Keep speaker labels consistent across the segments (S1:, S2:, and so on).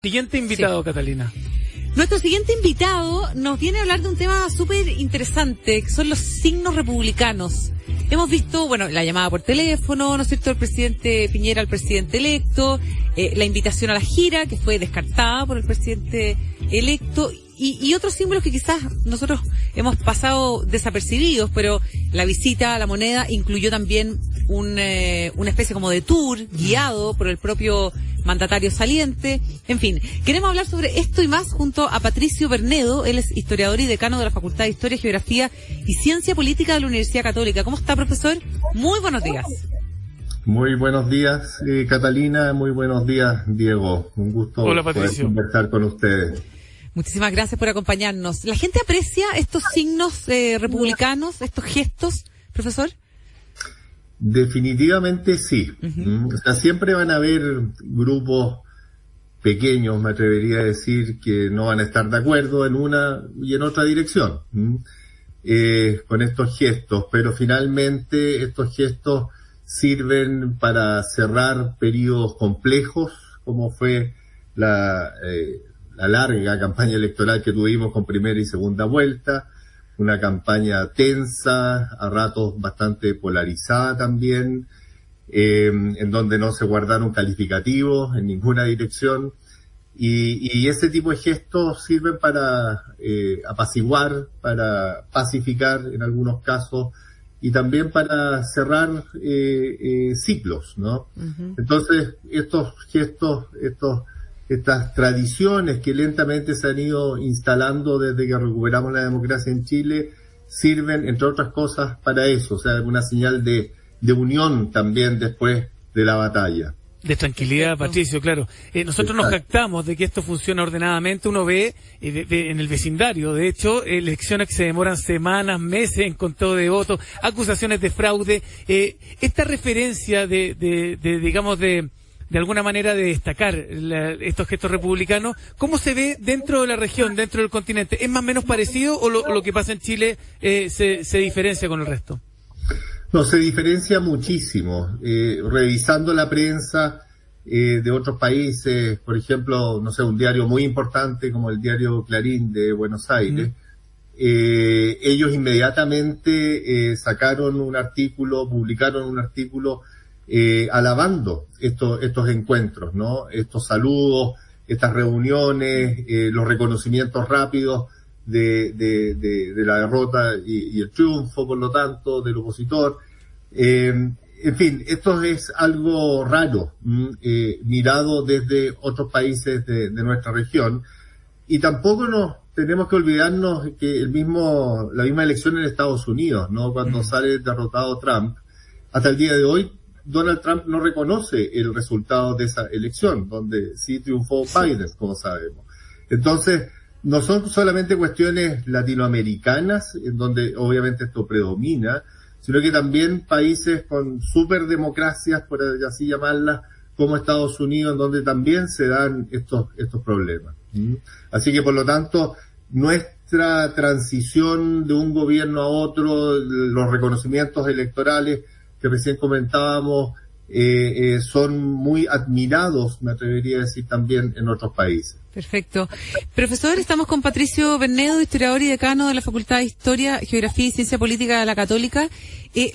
S1: Siguiente invitado, sí. Catalina.
S2: Nuestro siguiente invitado nos viene a hablar de un tema súper interesante, que son los signos republicanos. Hemos visto, la llamada por teléfono, ¿no es cierto?, del presidente Piñera al presidente electo, la invitación a la gira, que fue descartada por el presidente electo, y otros símbolos que quizás nosotros hemos pasado desapercibidos, pero la visita a la moneda incluyó también una especie como de tour guiado por el propio mandatario saliente. En fin, queremos hablar sobre esto y más junto a Patricio Bernedo. Él es historiador y decano de la Facultad de Historia, Geografía y Ciencia Política de la Universidad Católica. ¿Cómo está, profesor? Muy buenos días.
S3: Muy buenos días, Catalina. Muy buenos días, Diego. Un gusto poder conversar con ustedes.
S2: Muchísimas gracias por acompañarnos. ¿La gente aprecia estos signos republicanos, estos gestos, profesor?
S3: Definitivamente sí. O sea, siempre van a haber grupos pequeños, me atrevería a decir, que no van a estar de acuerdo en una y en otra dirección con estos gestos, pero finalmente estos gestos sirven para cerrar periodos complejos, como fue la larga campaña electoral que tuvimos con primera y segunda vuelta, una campaña tensa, a ratos bastante polarizada también, en donde no se guardaron calificativos en ninguna dirección, y ese tipo de gestos sirven para apaciguar, para pacificar en algunos casos, y también para cerrar ciclos, ¿no? Uh-huh. Entonces, estos gestos, estas tradiciones que lentamente se han ido instalando desde que recuperamos la democracia en Chile, sirven, entre otras cosas, para eso, o sea, una señal de unión también después de la batalla.
S1: De tranquilidad, Patricio, claro. Nosotros nos jactamos de que esto funciona ordenadamente. Uno ve en el vecindario, de hecho, elecciones que se demoran semanas, meses en conteo de votos, acusaciones de fraude. Esta referencia de alguna manera de destacar estos gestos republicanos, ¿cómo se ve dentro de la región, dentro del continente? ¿Es más o menos parecido o lo que pasa en Chile se diferencia con el resto?
S3: No, se diferencia muchísimo. Revisando la prensa de otros países, por ejemplo, no sé, un diario muy importante como el diario Clarín de Buenos Aires, ellos inmediatamente publicaron un artículo alabando estos encuentros, ¿no? Estos saludos, estas reuniones, los reconocimientos rápidos de la derrota y el triunfo, por lo tanto, del opositor. En fin, esto es algo raro, mirado desde otros países de nuestra región, y tampoco nos tenemos que olvidarnos que la misma elección en Estados Unidos, ¿no? Cuando sale derrotado Trump, hasta el día de hoy Donald Trump no reconoce el resultado de esa elección, donde sí triunfó Biden, como sabemos. Entonces, no son solamente cuestiones latinoamericanas, en donde obviamente esto predomina, sino que también países con superdemocracias, por así llamarlas, como Estados Unidos, en donde también se dan estos problemas. Así que, por lo tanto, nuestra transición de un gobierno a otro, los reconocimientos electorales que recién comentábamos, son muy admirados, me atrevería a decir, también en otros países.
S2: Perfecto. Profesor, estamos con Patricio Bernedo, historiador y decano de la Facultad de Historia, Geografía y Ciencia Política de la Católica.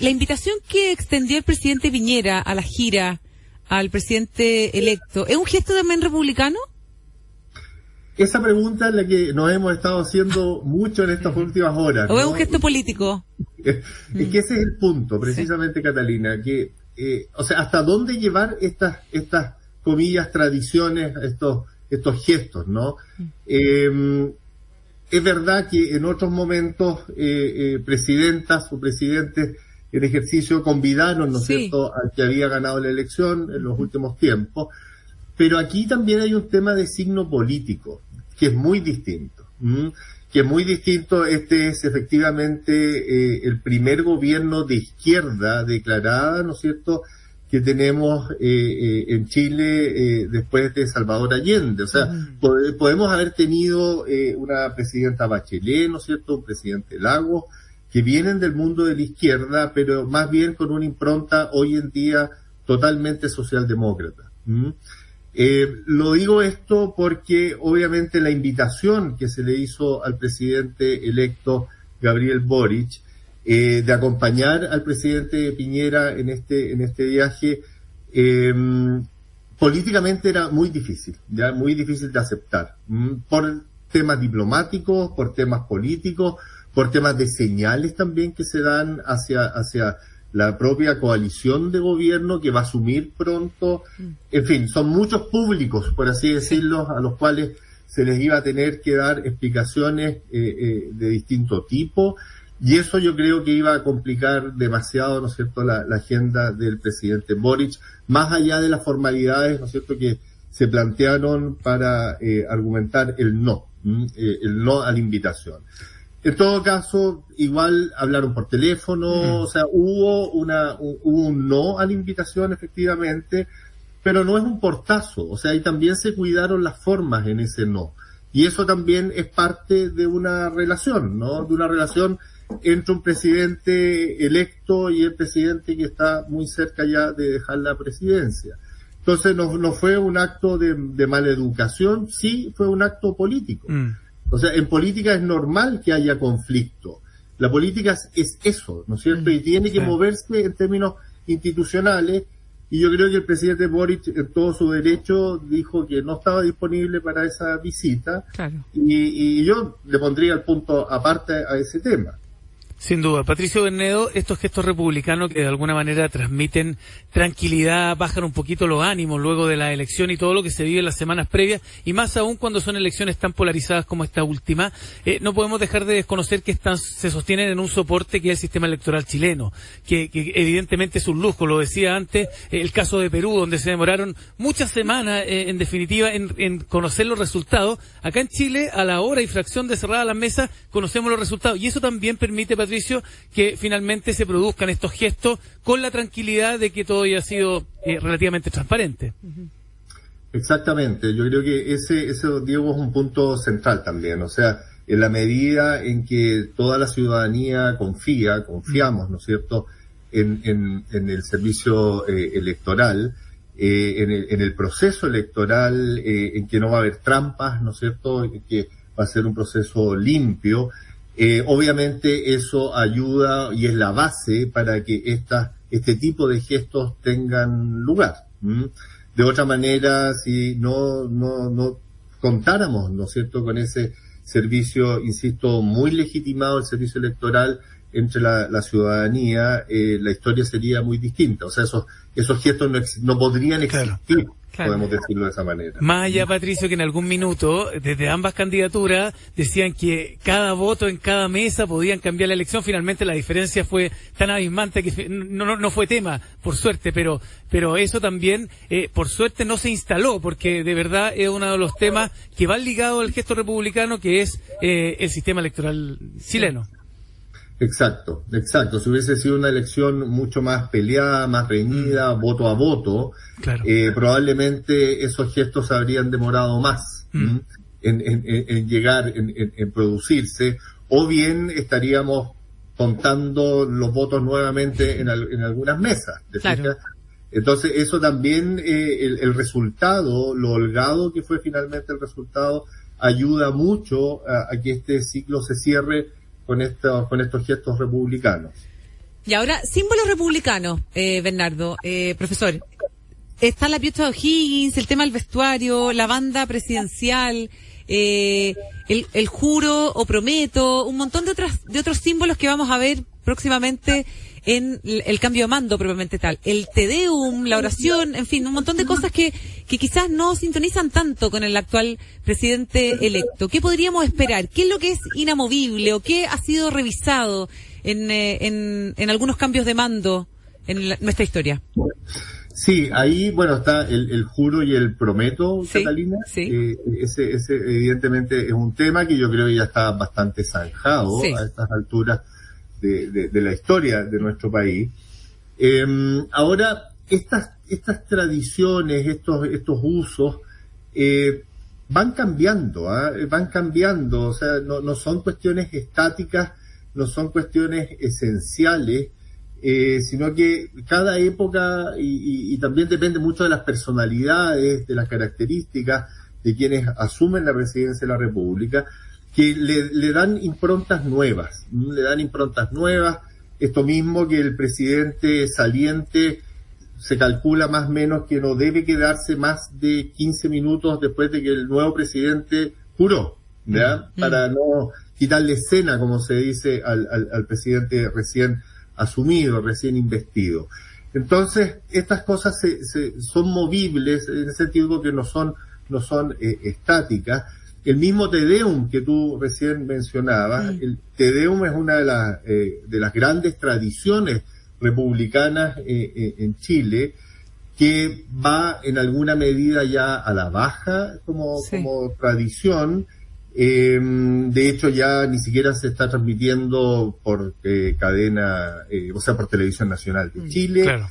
S2: La invitación que extendió el presidente Piñera a la gira al presidente electo, ¿es un gesto también republicano?
S3: Esa pregunta es la que nos hemos estado haciendo mucho en estas últimas horas, ¿no?
S2: ¿O es un gesto político?
S3: Es que ese es el punto, precisamente, sí. Catalina, que, hasta dónde llevar estas comillas, tradiciones, estos gestos, ¿no? Es verdad que en otros momentos presidentas o presidentes en ejercicio convidaron, ¿no es cierto?, al que había ganado la elección en los últimos tiempos, pero aquí también hay un tema de signo político, que es muy distinto. Este es efectivamente el primer gobierno de izquierda declarada, ¿no es cierto?, que tenemos en Chile después de Salvador Allende. O sea, podemos haber tenido una presidenta Bachelet, ¿no es cierto?, un presidente Lagos, que vienen del mundo de la izquierda, pero más bien con una impronta hoy en día totalmente socialdemócrata. Lo digo esto porque obviamente la invitación que se le hizo al presidente electo Gabriel Boric de acompañar al presidente Piñera en este viaje políticamente era muy difícil de aceptar, por temas diplomáticos, por temas políticos, por temas de señales también que se dan hacia la propia coalición de gobierno que va a asumir pronto. En fin, son muchos públicos, por así decirlo, a los cuales se les iba a tener que dar explicaciones de distinto tipo, y eso yo creo que iba a complicar demasiado, ¿no es cierto?, la agenda del presidente Boric, más allá de las formalidades, ¿no es cierto?, que se plantearon para argumentar el no a la invitación. En todo caso, igual hablaron por teléfono, o sea, hubo un no a la invitación, efectivamente, pero no es un portazo, o sea, y también se cuidaron las formas en ese no. Y eso también es parte de una relación, ¿no? De una relación entre un presidente electo y el presidente que está muy cerca ya de dejar la presidencia. Entonces, no fue un acto de mala educación, sí fue un acto político. O sea, en política es normal que haya conflicto. La política es eso, ¿no es cierto? Y tiene que moverse en términos institucionales. Y yo creo que el presidente Boric, en todo su derecho, dijo que no estaba disponible para esa visita. Claro. Y yo le pondría el punto aparte a ese tema.
S1: Sin duda. Patricio Bernedo, estos gestos republicanos que de alguna manera transmiten tranquilidad, bajan un poquito los ánimos luego de la elección y todo lo que se vive en las semanas previas, y más aún cuando son elecciones tan polarizadas como esta última, no podemos dejar de desconocer que se sostienen en un soporte que es el sistema electoral chileno, que evidentemente es un lujo. Lo decía antes, el caso de Perú, donde se demoraron muchas semanas, en definitiva, en conocer los resultados. Acá en Chile, a la hora y fracción de cerrada la mesa, conocemos los resultados, y eso también permite, Patricio, que finalmente se produzcan estos gestos con la tranquilidad de que todo haya sido relativamente transparente.
S3: Exactamente, yo creo que ese, Diego, es un punto central también, o sea, en la medida en que toda la ciudadanía confiamos, ¿no es cierto?, en el servicio electoral, en el proceso electoral, en que no va a haber trampas, ¿no es cierto?, en que va a ser un proceso limpio. Obviamente eso ayuda y es la base para que este tipo de gestos tengan lugar. De otra manera, si no contáramos, ¿no es cierto?, con ese servicio, insisto, muy legitimado, el servicio electoral entre la ciudadanía, la historia sería muy distinta. O sea, esos gestos no podrían existir. Claro. Podemos decirlo de esa manera.
S1: Más allá, Patricio, que en algún minuto, desde ambas candidaturas, decían que cada voto en cada mesa podían cambiar la elección. Finalmente la diferencia fue tan abismante que no fue tema, por suerte, pero eso también, por suerte, no se instaló, porque de verdad es uno de los temas que van ligados al gesto republicano, que es el sistema electoral chileno.
S3: Exacto. Si hubiese sido una elección mucho más peleada, más reñida, voto a voto, claro, probablemente esos gestos habrían demorado más en llegar, en producirse, o bien estaríamos contando los votos nuevamente en algunas mesas. Claro. Entonces eso también, el resultado, lo holgado que fue finalmente el resultado, ayuda mucho a que este ciclo se cierre con estos gestos republicanos.
S2: Y ahora, símbolos republicanos, Bernardo, profesor. Está la piocha de O'Higgins, el tema del vestuario, la banda presidencial, el juro o prometo, un montón de otros símbolos que vamos a ver próximamente en el cambio de mando propiamente tal. El Te Deum, la oración, en fin, un montón de cosas que quizás no sintonizan tanto con el actual presidente electo. ¿Qué podríamos esperar? ¿Qué es lo que es inamovible o qué ha sido revisado en algunos cambios de mando en nuestra historia?
S3: Sí, ahí, bueno, está el juro y el prometo, sí, Catalina. Sí. Ese evidentemente es un tema que yo creo que ya está bastante zanjado, sí, a estas alturas de la historia de nuestro país. Ahora, estas tradiciones, estos usos, van cambiando, o sea, no son cuestiones estáticas, no son cuestiones esenciales. sino que cada época, y también depende mucho de las personalidades, de las características de quienes asumen la presidencia de la República, que le dan improntas nuevas, esto mismo que el presidente saliente se calcula más o menos que no debe quedarse más de 15 minutos después de que el nuevo presidente juró, ¿ya? Para no quitarle escena, como se dice, al presidente recién asumido, recién investido. Entonces, estas cosas son movibles, en el sentido que no son estáticas. El mismo Te Deum que tú recién mencionabas, el Te Deum es una de las grandes tradiciones republicanas en Chile, que va en alguna medida ya a la baja como tradición. De hecho, ya ni siquiera se está transmitiendo por cadena, por Televisión Nacional de Chile, claro.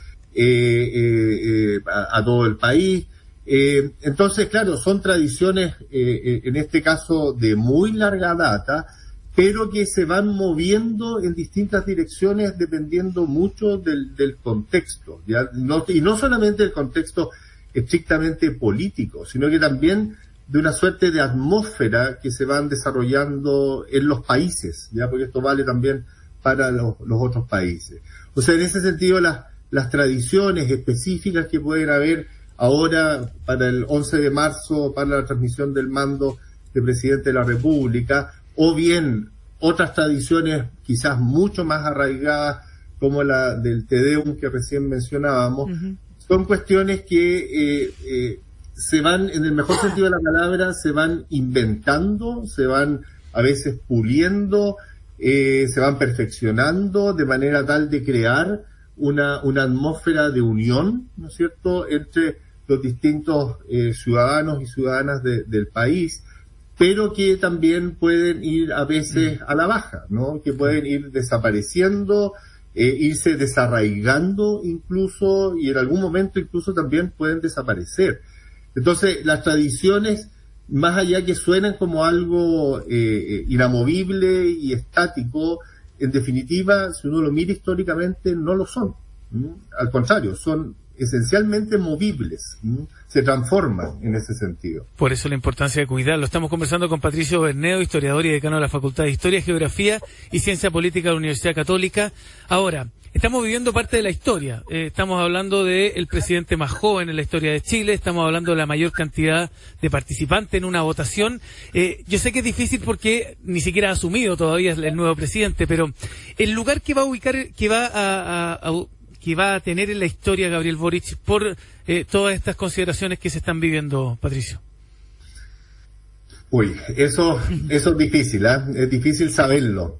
S3: A todo el país. Entonces, claro, son tradiciones, en este caso, de muy larga data, pero que se van moviendo en distintas direcciones dependiendo mucho del contexto, ¿ya? Y no solamente el contexto estrictamente político, sino que también de una suerte de atmósfera que se van desarrollando en los países, ya, porque esto vale también para los otros países. O sea, en ese sentido, las tradiciones específicas que pueden haber ahora para el 11 de marzo, para la transmisión del mando de presidente de la República, o bien otras tradiciones quizás mucho más arraigadas, como la del Te Deum que recién mencionábamos, son cuestiones que se van, en el mejor sentido de la palabra, se van inventando, se van a veces puliendo, se van perfeccionando de manera tal de crear una atmósfera de unión, ¿no es cierto?, entre los distintos ciudadanos y ciudadanas del país, pero que también pueden ir a veces a la baja, ¿no?, que pueden ir desapareciendo, irse desarraigando incluso, y en algún momento incluso también pueden desaparecer. Entonces, las tradiciones, más allá que suenan como algo inamovible y estático, en definitiva, si uno lo mira históricamente, no lo son. Al contrario, son esencialmente movibles, se transforman en ese sentido.
S1: Por eso la importancia de cuidarlo. Estamos conversando con Patricio Bernedo, historiador y decano de la Facultad de Historia, Geografía y Ciencia Política de la Universidad Católica. Ahora, estamos viviendo parte de la historia. Estamos hablando del presidente más joven en la historia de Chile. Estamos hablando de la mayor cantidad de participantes en una votación. Yo sé que es difícil porque ni siquiera ha asumido todavía el nuevo presidente, pero el lugar que va a ubicar, que va a tener en la historia Gabriel Boric por todas estas consideraciones que se están viviendo, Patricio.
S3: Uy, eso es difícil, ¿eh? Es difícil saberlo.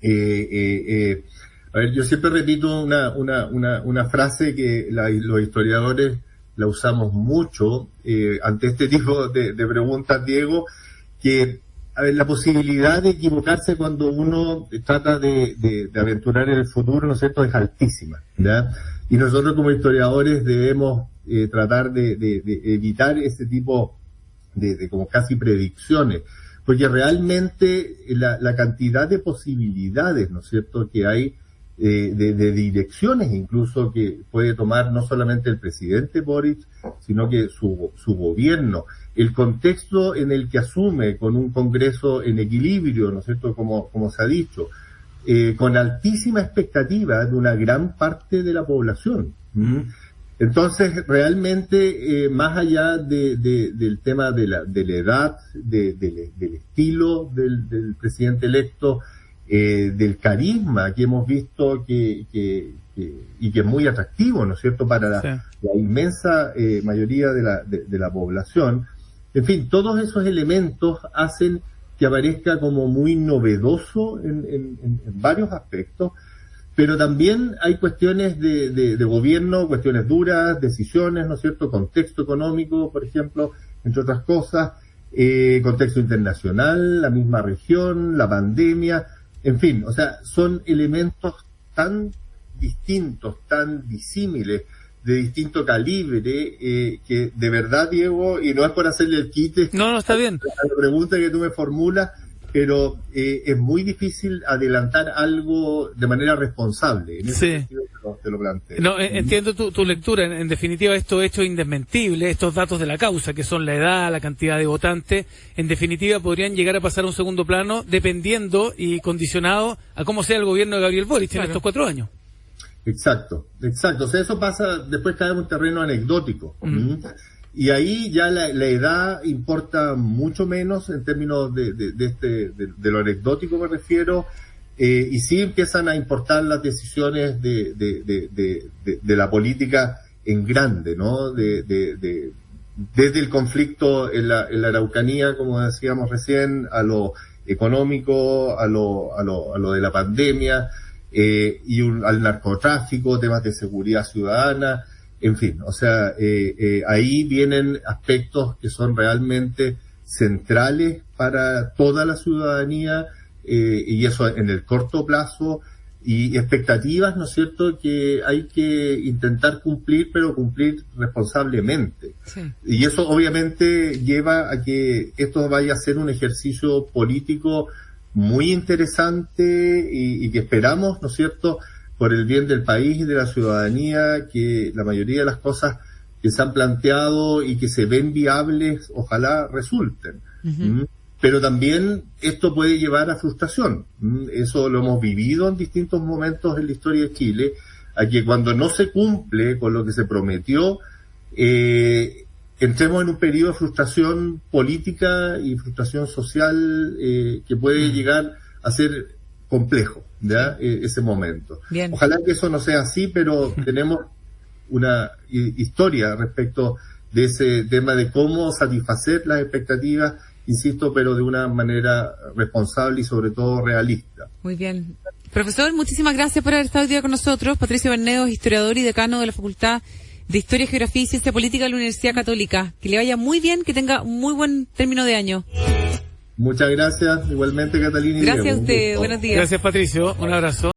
S3: A ver, yo siempre repito una frase que los historiadores la usamos mucho ante este tipo de preguntas, Diego, que, a ver, la posibilidad de equivocarse cuando uno trata de aventurar en el futuro, ¿no es cierto?, es altísima, ¿ya? Y nosotros como historiadores debemos tratar de evitar ese tipo de como casi predicciones, porque realmente la cantidad de posibilidades, ¿no es cierto?, que hay de direcciones incluso que puede tomar no solamente el presidente Boric, sino que su gobierno, el contexto en el que asume, con un Congreso en equilibrio, ¿no es cierto?, como se ha dicho, con altísima expectativa de una gran parte de la población. Entonces, realmente, más allá del tema de la edad, del estilo del presidente electo, del carisma que hemos visto y que es muy atractivo, ¿no es cierto?, para la inmensa mayoría de la población. En fin, todos esos elementos hacen que aparezca como muy novedoso en varios aspectos, pero también hay cuestiones de gobierno, cuestiones duras, decisiones, ¿no es cierto?, contexto económico, por ejemplo, entre otras cosas, contexto internacional, la misma región, la pandemia. En fin, o sea, son elementos tan distintos, tan disímiles, de distinto calibre, que de verdad, Diego, y no es por hacerle el quite,
S1: no, está bien,
S3: a la pregunta que tú me formulas, pero es muy difícil adelantar algo de manera responsable. En ese sentido te lo planteo.
S1: No, entiendo tu lectura. En definitiva, estos hechos indesmentibles, estos datos de la causa, que son la edad, la cantidad de votantes, en definitiva podrían llegar a pasar a un segundo plano dependiendo y condicionado a cómo sea el gobierno de Gabriel Boric en estos 4 años.
S3: Exacto. O sea, eso pasa, después cae en un terreno anecdótico. Y ahí ya la edad importa mucho menos en términos de lo anecdótico me refiero, y sí empiezan a importar las decisiones de la política en grande, ¿no? Desde el conflicto en la Araucanía, como decíamos recién, a lo económico, a lo de la pandemia, al narcotráfico, temas de seguridad ciudadana. En fin, o sea, ahí vienen aspectos que son realmente centrales para toda la ciudadanía, y eso en el corto plazo, y expectativas, ¿no es cierto?, que hay que intentar cumplir, pero cumplir responsablemente. Sí. Y eso obviamente lleva a que esto vaya a ser un ejercicio político muy interesante y que esperamos, ¿no es cierto?, por el bien del país y de la ciudadanía, que la mayoría de las cosas que se han planteado y que se ven viables, ojalá resulten. Pero también esto puede llevar a frustración. Eso lo hemos vivido en distintos momentos en la historia de Chile, a que cuando no se cumple con lo que se prometió, entremos en un periodo de frustración política y frustración social que puede llegar a ser complejo, ¿ya? Ese momento. Bien. Ojalá que eso no sea así, pero tenemos una historia respecto de ese tema de cómo satisfacer las expectativas, insisto, pero de una manera responsable y sobre todo realista.
S2: Muy bien. Profesor, muchísimas gracias por haber estado hoy día con nosotros. Patricio Bernedo, historiador y decano de la Facultad de Historia, Geografía y Ciencia Política de la Universidad Católica. Que le vaya muy bien, que tenga un muy buen término de año.
S3: Muchas gracias, igualmente, Catalina.
S2: Gracias a usted, buenos días.
S1: Gracias, Patricio, un abrazo.